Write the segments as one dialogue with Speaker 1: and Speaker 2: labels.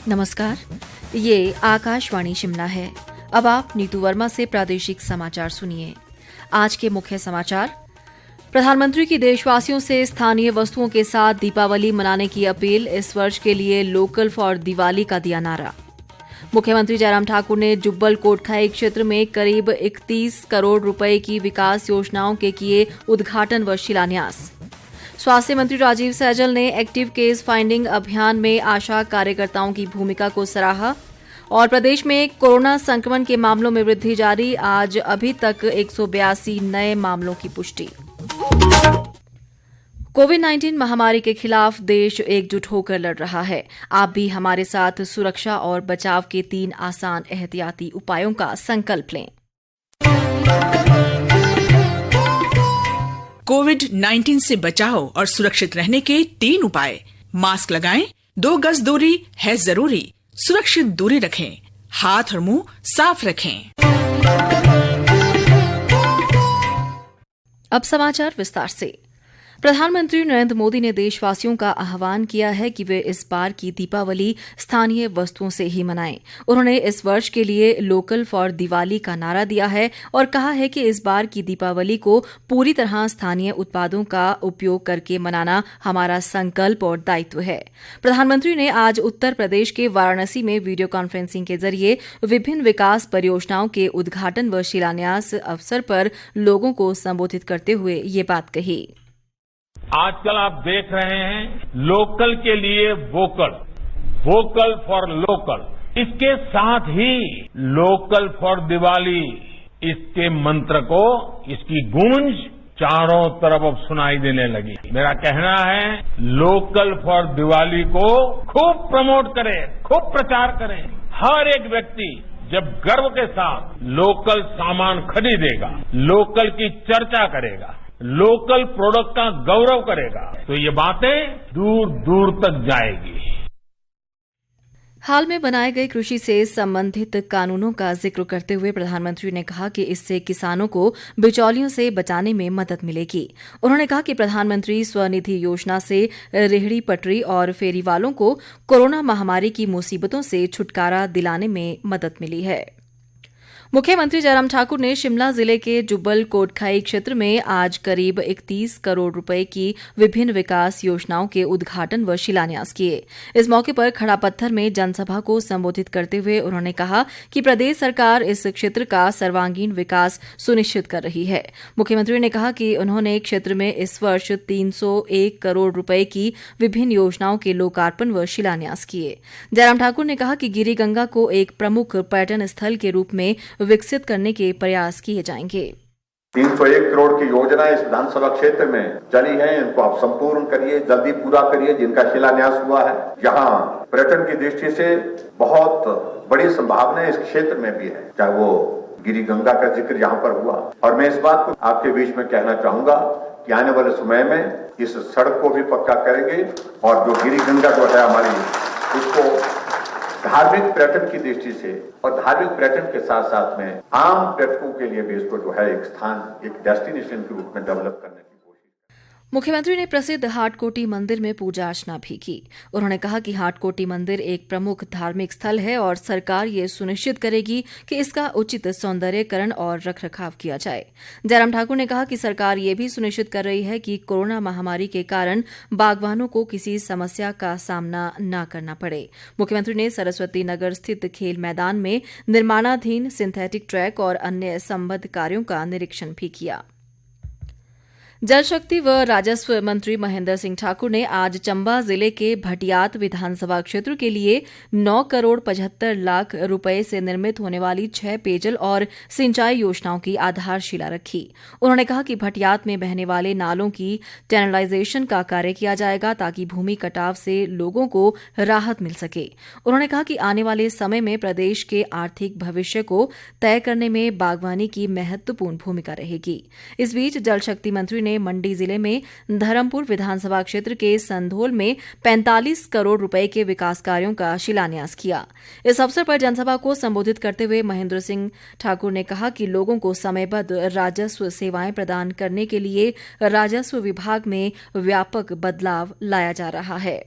Speaker 1: नमस्कार, ये आकाशवाणी शिमला है। अब आप नीतू वर्मा से प्रादेशिक समाचार सुनिए। आज के मुख्य समाचार। प्रधानमंत्री की देशवासियों से स्थानीय वस्तुओं के साथ दीपावली मनाने की अपील। इस वर्ष के लिए लोकल फॉर दिवाली का दिया नारा। मुख्यमंत्री जयराम ठाकुर ने जुब्बल कोटखाई क्षेत्र में करीब 31 करोड़ रुपए की विकास योजनाओं के किए उद्घाटन व शिलान्यास। स्वास्थ्य मंत्री राजीव सैजल ने एक्टिव केस फाइंडिंग अभियान में आशा कार्यकर्ताओं की भूमिका को सराहा। और प्रदेश में कोरोना संक्रमण के मामलों में वृद्धि जारी। आज अभी तक 182 नए मामलों की पुष्टि। कोविड-19 महामारी के खिलाफ देश एकजुट होकर लड़ रहा है। आप भी हमारे साथ सुरक्षा और बचाव के 3 आसान एहतियाती उपायों का संकल्प लें।
Speaker 2: कोविड-19 से बचाव और सुरक्षित रहने के 3 उपाय। मास्क लगाएं, 2 गज दूरी है जरूरी, सुरक्षित दूरी रखें, हाथ और मुंह साफ रखें।
Speaker 1: अब समाचार विस्तार से। प्रधानमंत्री नरेंद्र मोदी ने देशवासियों का आह्वान किया है कि वे इस बार की दीपावली स्थानीय वस्तुओं से ही मनाएं। उन्होंने इस वर्ष के लिए लोकल फॉर दिवाली का नारा दिया है और कहा है कि इस बार की दीपावली को पूरी तरह स्थानीय उत्पादों का उपयोग करके मनाना हमारा संकल्प और दायित्व है। प्रधानमंत्री ने आज उत्तर प्रदेश के वाराणसी में वीडियो कॉन्फ्रेंसिंग के जरिए विभिन्न विकास परियोजनाओं के उद्घाटन व शिलान्यास अवसर पर लोगों को संबोधित करते हुए ये बात कही।
Speaker 3: आजकल आप देख रहे हैं लोकल के लिए वोकल, वोकल फॉर लोकल, इसके साथ ही लोकल फॉर दिवाली, इसके मंत्र को, इसकी गूंज चारों तरफ अब सुनाई देने लगी। मेरा कहना है लोकल फॉर दिवाली को खूब प्रमोट करें, खूब प्रचार करें। हर एक व्यक्ति जब गर्व के साथ लोकल सामान खरीदेगा, लोकल की चर्चा करेगा, लोकल प्रोडक्ट का गौरव करेगा, तो ये बातें दूर दूर तक जाएगी।
Speaker 1: हाल में बनाए गए कृषि से संबंधित कानूनों का जिक्र करते हुए प्रधानमंत्री ने कहा कि इससे किसानों को बिचौलियों से बचाने में मदद मिलेगी। उन्होंने कहा कि प्रधानमंत्री स्वनिधि योजना से रेहड़ी पटरी और फेरी वालों को कोरोना महामारी की मुसीबतों से छुटकारा दिलाने में मदद मिली है। मुख्यमंत्री जयराम ठाकुर ने शिमला जिले के जुब्बल कोटखाई क्षेत्र में आज करीब 31 करोड़ रुपए की विभिन्न विकास योजनाओं के उद्घाटन व शिलान्यास किए। इस मौके पर खड़ापत्थर में जनसभा को संबोधित करते हुए उन्होंने कहा कि प्रदेश सरकार इस क्षेत्र का सर्वांगीण विकास सुनिश्चित कर रही है। मुख्यमंत्री ने कहा कि उन्होंने क्षेत्र में इस वर्ष 301 करोड़ रुपए की विभिन्न योजनाओं के लोकार्पण व शिलान्यास किए। जयराम ठाकुर ने कहा कि गिरी गंगा को एक प्रमुख पर्यटन स्थल के रूप में विकसित करने के प्रयास किए जाएंगे।
Speaker 4: 301 करोड़ की योजना इस विधानसभा क्षेत्र में चली है, इनको आप संपूर्ण करिए, जल्दी पूरा करिए। जिनका शिलान्यास हुआ है, यहाँ पर्यटन की दृष्टि से बहुत बड़ी संभावना इस क्षेत्र में भी है, चाहे वो गिरी गंगा का जिक्र यहाँ पर हुआ। और मैं इस बात को आपके बीच में कहना चाहूंगा कि आने वाले समय में इस सड़क को भी पक्का करेंगे और जो गिरी गंगा जो है हमारी, उसको धार्मिक पर्यटन की दृष्टि से और धार्मिक पर्यटन के साथ साथ में आम पर्यटकों के लिए भी इसको जो है एक स्थान, एक डेस्टिनेशन के रूप में डेवलप करने की कोशिश।
Speaker 1: मुख्यमंत्री ने प्रसिद्ध हाटकोटी मंदिर में पूजा अर्चना भी की। उन्होंने कहा कि हाटकोटी मंदिर एक प्रमुख धार्मिक स्थल है और सरकार ये सुनिश्चित करेगी कि इसका उचित सौंदर्यीकरण और रखरखाव किया जाए। जयराम ठाकुर ने कहा कि सरकार ये भी सुनिश्चित कर रही है कि कोरोना महामारी के कारण बागवानों को किसी समस्या का सामना न करना पड़े। मुख्यमंत्री ने सरस्वती नगर स्थित खेल मैदान में निर्माणाधीन सिंथेटिक ट्रैक और अन्य संबद्ध कार्यों का निरीक्षण भी किया। जल शक्ति व राजस्व मंत्री महेंद्र सिंह ठाकुर ने आज चंबा जिले के भटियात विधानसभा क्षेत्र के लिए 9 करोड़ 75 लाख रुपए से निर्मित होने वाली 6 पेयजल और सिंचाई योजनाओं की आधारशिला रखी। उन्होंने कहा कि भटियात में बहने वाले नालों की चैनलाइजेशन का कार्य किया जाएगा ताकि भूमि कटाव से लोगों को राहत मिल सके। उन्होंने कहा कि आने वाले समय में प्रदेश के आर्थिक भविष्य को तय करने में बागवानी की महत्वपूर्ण भूमिका रहेगी। इस बीच जल शक्ति मंत्री ने मंडी जिले में धर्मपुर विधानसभा क्षेत्र के संधोल में 45 करोड़ रुपए के विकास कार्यों का शिलान्यास किया। इस अवसर पर जनसभा को संबोधित करते हुए महेंद्र सिंह ठाकुर ने कहा कि लोगों को समयबद्ध राजस्व सेवाएं प्रदान करने के लिए राजस्व विभाग में व्यापक बदलाव लाया जा रहा है।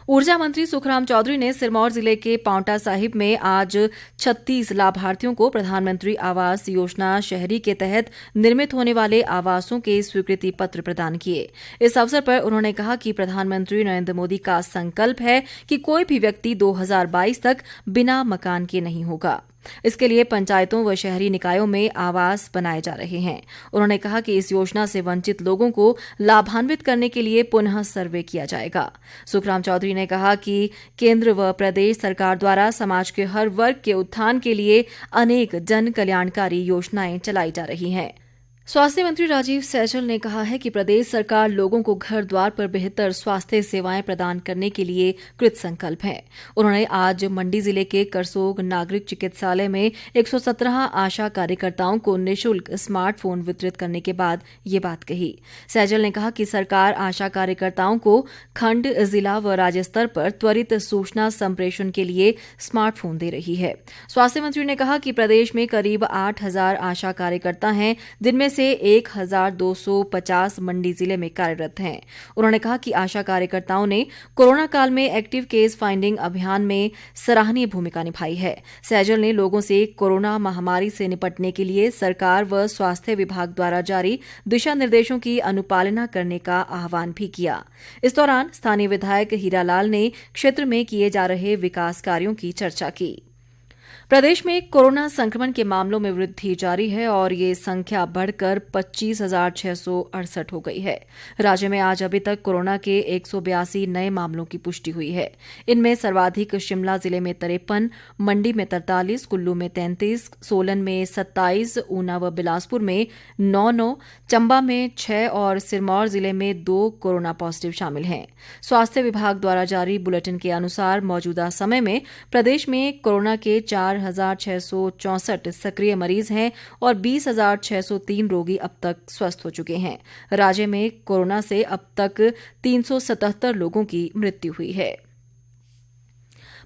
Speaker 1: ऊर्जा मंत्री सुखराम चौधरी ने सिरमौर जिले के पांवटा साहिब में आज 36 लाभार्थियों को प्रधानमंत्री आवास योजना शहरी के तहत निर्मित होने वाले आवासों के स्वीकृति पत्र प्रदान किए। इस अवसर पर उन्होंने कहा कि प्रधानमंत्री नरेंद्र मोदी का संकल्प है कि कोई भी व्यक्ति 2022 तक बिना मकान के नहीं होगा। इसके लिए पंचायतों व शहरी निकायों में आवास बनाए जा रहे हैं। उन्होंने कहा कि इस योजना से वंचित लोगों को लाभान्वित करने के लिए पुनः सर्वे किया जाएगा। सुखराम चौधरी ने कहा कि केंद्र व प्रदेश सरकार द्वारा समाज के हर वर्ग के उत्थान के लिए अनेक जन कल्याणकारी योजनाएं चलाई जा रही हैं। स्वास्थ्य मंत्री राजीव सैजल ने कहा है कि प्रदेश सरकार लोगों को घर द्वार पर बेहतर स्वास्थ्य सेवाएं प्रदान करने के लिए कृत संकल्प है। उन्होंने आज मंडी जिले के करसोग नागरिक चिकित्सालय में 117 आशा कार्यकर्ताओं को निःशुल्क स्मार्टफोन वितरित करने के बाद ये बात कही। सैजल ने कहा कि सरकार आशा कार्यकर्ताओं को खंड, जिला व राज्य स्तर पर त्वरित सूचना संप्रेषण के लिए स्मार्टफोन दे रही है। स्वास्थ्य मंत्री ने कहा कि प्रदेश में करीब 8,000 आशा कार्यकर्ता हैं, जिनमें से 1,250 मंडी जिले में कार्यरत हैं। उन्होंने कहा कि आशा कार्यकर्ताओं ने कोरोना काल में एक्टिव केस फाइंडिंग अभियान में सराहनीय भूमिका निभाई है। सैजल ने लोगों से कोरोना महामारी से निपटने के लिए सरकार व स्वास्थ्य विभाग द्वारा जारी दिशा निर्देशों की अनुपालना करने का आह्वान भी किया। इस दौरान स्थानीय विधायक हीरालाल ने क्षेत्र में किए जा रहे विकास कार्यों की चर्चा की। प्रदेश में कोरोना संक्रमण के मामलों में वृद्धि जारी है और ये संख्या बढ़कर 25,668 हो गई है। राज्य में आज अभी तक कोरोना के 182 नए मामलों की पुष्टि हुई है। इनमें सर्वाधिक शिमला जिले में 53, मंडी में 43, कुल्लू में 33, सोलन में 27, ऊना व बिलासपुर में 9, चंबा में 6 और सिरमौर जिले में 2 कोरोना पॉजिटिव शामिल हैं। स्वास्थ्य विभाग द्वारा जारी बुलेटिन के अनुसार मौजूदा समय में प्रदेश में कोरोना के 4,664 सक्रिय मरीज हैं और 20,603 रोगी अब तक स्वस्थ हो चुके हैं। राज्य में कोरोना से अब तक 377 लोगों की मृत्यु हुई है।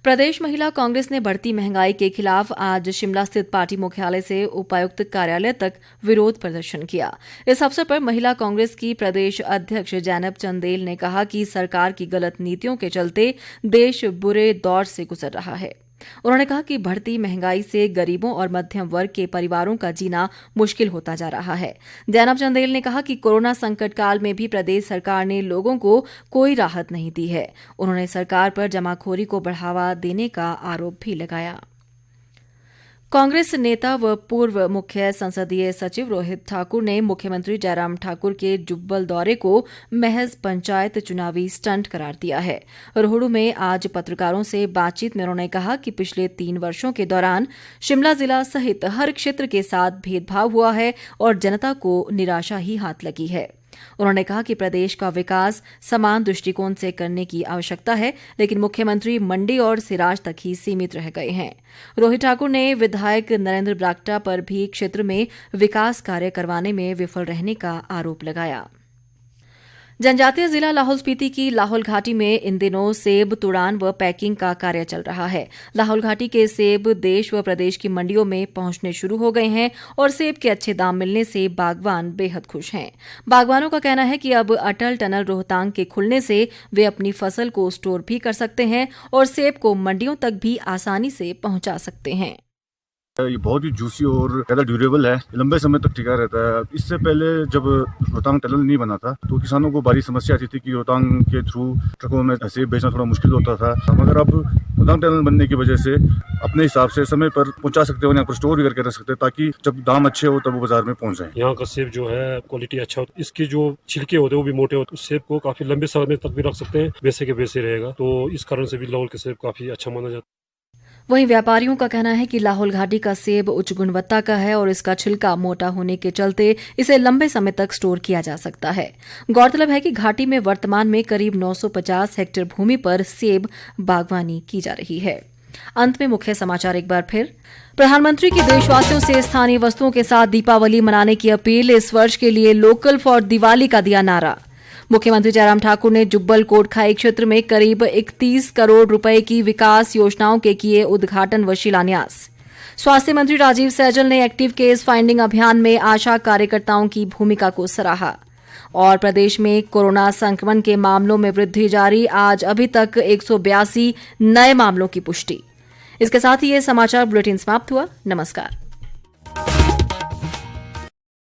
Speaker 1: प्रदेश महिला कांग्रेस ने बढ़ती महंगाई के खिलाफ आज शिमला स्थित पार्टी मुख्यालय से उपायुक्त कार्यालय तक विरोध प्रदर्शन किया। इस अवसर पर महिला कांग्रेस की प्रदेश अध्यक्ष जैनब चंदेल ने कहा कि सरकार की गलत नीतियों के चलते देश बुरे दौर से गुजर रहा है। उन्होंने कहा कि बढ़ती महंगाई से गरीबों और मध्यम वर्ग के परिवारों का जीना मुश्किल होता जा रहा है। जैनब चंदेल ने कहा कि कोरोना संकट काल में भी प्रदेश सरकार ने लोगों को कोई राहत नहीं दी है। उन्होंने सरकार पर जमाखोरी को बढ़ावा देने का आरोप भी लगाया। कांग्रेस नेता व पूर्व मुख्य संसदीय सचिव रोहित ठाकुर ने मुख्यमंत्री जयराम ठाकुर के जुब्बल दौरे को महज पंचायत चुनावी स्टंट करार दिया है। रोहडू में आज पत्रकारों से बातचीत में उन्होंने कहा कि पिछले 3 वर्षों के दौरान शिमला जिला सहित हर क्षेत्र के साथ भेदभाव हुआ है और जनता को निराशा ही हाथ लगी है। उन्होंने कहा कि प्रदेश का विकास समान दृष्टिकोण से करने की आवश्यकता है, लेकिन मुख्यमंत्री मंडी और सिराज तक ही सीमित रह गए हैं। रोहित ठाकुर ने विधायक नरेंद्र बरागटा पर भी क्षेत्र में विकास कार्य करवाने में विफल रहने का आरोप लगाया। जनजातीय जिला लाहौल स्पीति की लाहौल घाटी में इन दिनों सेब तुड़ान व पैकिंग का कार्य चल रहा है। लाहौल घाटी के सेब देश व प्रदेश की मंडियों में पहुंचने शुरू हो गए हैं और सेब के अच्छे दाम मिलने से बागवान बेहद खुश हैं। बागवानों का कहना है कि अब अटल टनल रोहतांग के खुलने से वे अपनी फसल को स्टोर भी कर सकते हैं और सेब को मंडियों तक भी आसानी से पहुंचा सकते हैं।
Speaker 5: ये बहुत ही जूसी और ज़्यादा ड्यूरेबल है, लंबे समय तक टिका रहता है। इससे पहले जब रोहतांग टनल नहीं बना था तो किसानों को बड़ी समस्या आती थी कि रोहतांग के थ्रू ट्रकों में सेब बेचना थोड़ा मुश्किल होता था, मगर अब रोहतांग टनल बनने की वजह से अपने हिसाब से समय पर पहुंचा सकते हो, यहाँ पर स्टोर भी करके रख सकते हैं ताकि जब दाम अच्छे हो तब वो बाजार में पहुंच जाए।
Speaker 6: यहाँ का सेब जो है क्वालिटी अच्छा होता है, इसके जो छिलके होते हैं वो भी मोटे होते हैं, सेब को काफी लंबे समय तक भी रख सकते हैं, वैसे के वैसे रहेगा। तो इस कारण से भी लाहौल के सेब काफी अच्छा माना जाता है।
Speaker 1: वहीं व्यापारियों का कहना है कि लाहौल घाटी का सेब उच्च गुणवत्ता का है और इसका छिलका मोटा होने के चलते इसे लंबे समय तक स्टोर किया जा सकता है। गौरतलब है कि घाटी में वर्तमान में करीब 950 हेक्टेयर भूमि पर सेब बागवानी की जा रही है। अंत में मुख्य समाचार एक बार फिर। प्रधानमंत्री की देशवासियों से स्थानीय वस्तुओं के साथ दीपावली मनाने की अपील। इस वर्ष के लिए लोकल फॉर दिवाली का दिया नारा। मुख्यमंत्री जयराम ठाकुर ने जुब्बल कोटखाई क्षेत्र में करीब 31 करोड़ रुपए की विकास योजनाओं के किए उद्घाटन व शिलान्यास। स्वास्थ्य मंत्री राजीव सैजल ने एक्टिव केस फाइंडिंग अभियान में आशा कार्यकर्ताओं की भूमिका को सराहा। और प्रदेश में कोरोना संक्रमण के मामलों में वृद्धि जारी, आज अभी तक 182 नए मामलों की पुष्टि। इसके साथ ही ये समाचार बुलेटिन समाप्त हुआ। नमस्कार।